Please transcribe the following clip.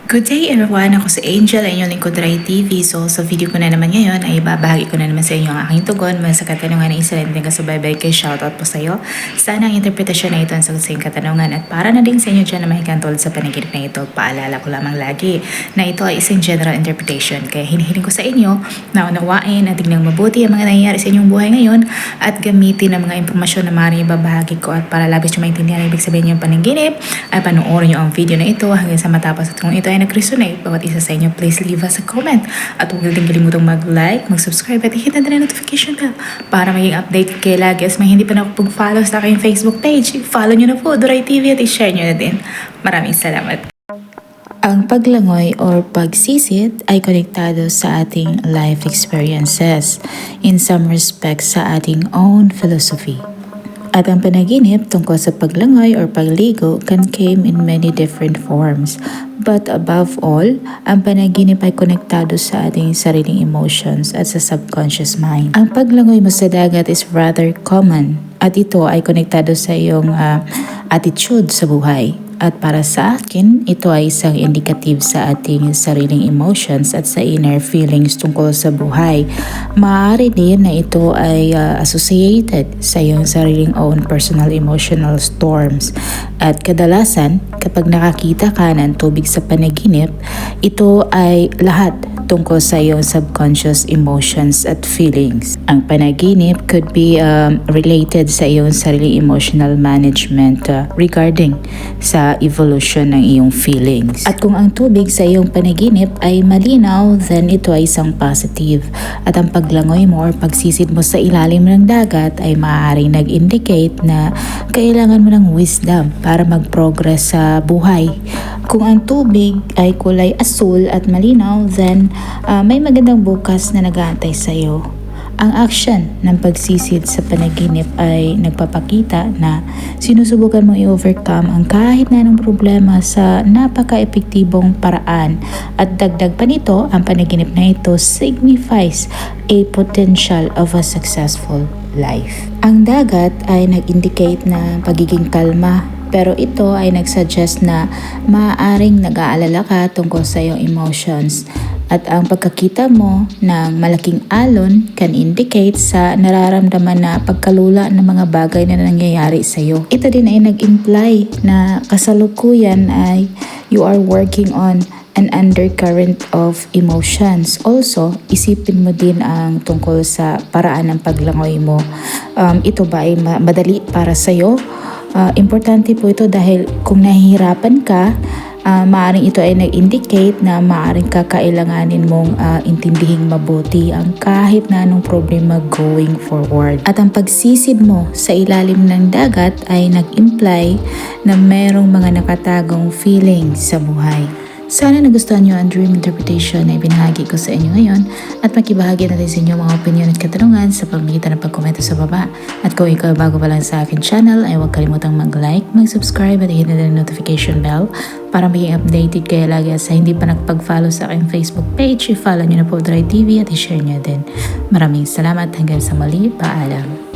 Good day everyone! Ako si Angel, ang inyong lingkod Rai TV. So sa video ko na naman ngayon ay babahagi ko na naman sa inyo ang aking tugon mula sa katanungan ng isa natin kasubaybay kay shoutout po sa iyo. Sana ang interpretasyon na ito ang sagot sa iyong katanungan at para na din sa inyo dyan na mahikantol sa panaginip na ito, paalala ko lamang lagi na ito ay isang general interpretation. Kaya hinihiling ko sa inyo na unawain at tingnan mabuti ang mga nangyayari sa inyong buhay ngayon at gamitin ang mga impormasyon na maaaring ibabahagi ko at para labis nyo maintindihan ang ibig sabihin yung panaginip ay panoorin nyo ang video na ito hanggang sa matapos at kung ito ay nag-resonate bawat isa sa inyo, please leave us a comment at huwag natin kalimutang mag-like, mag-subscribe at hit na notification bell para maging update kayo lagi as may hindi pa nakapag-follow sa aking Facebook page. Follow nyo na po Duray TV at i-share nyo na din. Maraming salamat. Ang paglangoy or pagsisit ay konektado sa ating life experiences, in some respects sa ating own philosophy. At ang panaginip tungkol sa paglangoy or pagligo can came in many different forms. But above all, ang panaginip ay konektado sa ating sariling emotions at sa subconscious mind. Ang paglangoy mo sa dagat is rather common at ito ay konektado sa iyong attitude sa buhay. At para sa akin, ito ay isang indicative sa ating sariling emotions at sa inner feelings tungkol sa buhay. Maaari din na ito ay associated sa iyong sariling own personal emotional storms. At kadalasan, kapag nakakita ka ng tubig sa panaginip, ito ay lahat tungkol sa iyong subconscious emotions at feelings. Ang panaginip could be related sa iyong sariling emotional management regarding sa evolution ng iyong feelings. At kung ang tubig sa iyong panaginip ay malinaw, then ito ay isang positive. At ang paglangoy mo or pagsisid mo sa ilalim ng dagat ay maaaring nag-indicate na kailangan mo ng wisdom para mag-progress sa buhay. Kung ang tubig ay kulay asul at malinaw, then may magandang bukas na nag-aantay sa iyo. Ang action ng pagsisid sa panaginip ay nagpapakita na sinusubukan mong i-overcome ang kahit na anong problema sa napaka-epektibong paraan. At dagdag pa nito, ang panaginip na ito signifies a potential of a successful life. Ang dagat ay nag-indicate na pagiging kalma, pero ito ay nagsuggest na maaaring nag-aalala ka tungkol sa iyong emotions. At ang pagkakita mo ng malaking alon can indicate sa nararamdaman na pagkalula ng mga bagay na nangyayari sa iyo. Ito din ay nag-imply na kasalukuyan ay you are working on an undercurrent of emotions. Also, isipin mo din ang tungkol sa paraan ng paglangoy mo. Ito ba ay madali para sa iyo? Importante po ito dahil kung nahihirapan ka, maaaring ito ay nag-indicate na maaaring kakailanganin mong intindihing mabuti ang kahit na anong problema going forward. At ang pagsisid mo sa ilalim ng dagat ay nag-imply na mayroong mga nakatagong feelings sa buhay. Sana nagustuhan niyo ang dream interpretation na ibinahagi ko sa inyo ngayon at makibahagi natin sa inyo mga opinion at katanungan sa pamamagitan ng pagkomento sa baba. At kung ikaw bago pa lang sa akin channel ay huwag kalimutang mag-like, mag-subscribe at hit na ng notification bell para maging updated kayo lagi at sa hindi pa nakapag-follow sa aking Facebook page, i-follow niyo na po Duray TV at i-share niyo din. Maraming salamat hanggang sa muli, paalam.